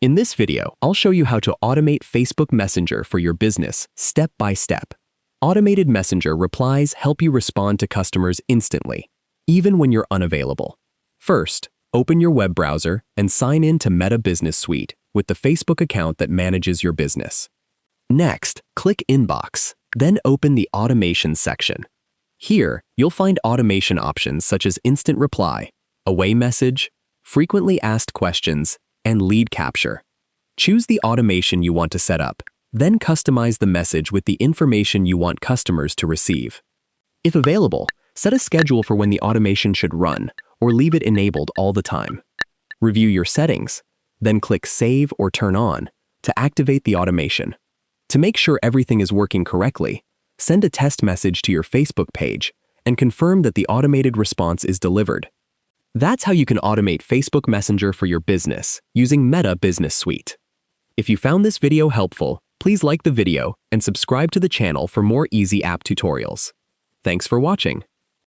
In this video, I'll show you how to automate Facebook Messenger for your business, step by step. Automated Messenger replies help you respond to customers instantly, even when you're unavailable. First, open your web browser and sign in to Meta Business Suite with the Facebook account that manages your business. Next, click Inbox, then open the Automation section. Here, you'll find automation options such as Instant Reply, Away Message, Frequently Asked Questions, and Lead Capture. Choose the automation you want to set up, then customize the message with the information you want customers to receive. If available, set a schedule for when the automation should run, or leave it enabled all the time. Review your settings, then click Save or Turn On to activate the automation. To make sure everything is working correctly, send a test message to your Facebook page and confirm that the automated response is delivered. That's how you can automate Facebook Messenger for your business using Meta Business Suite. If you found this video helpful, please like the video and subscribe to the channel for more easy app tutorials. Thanks for watching.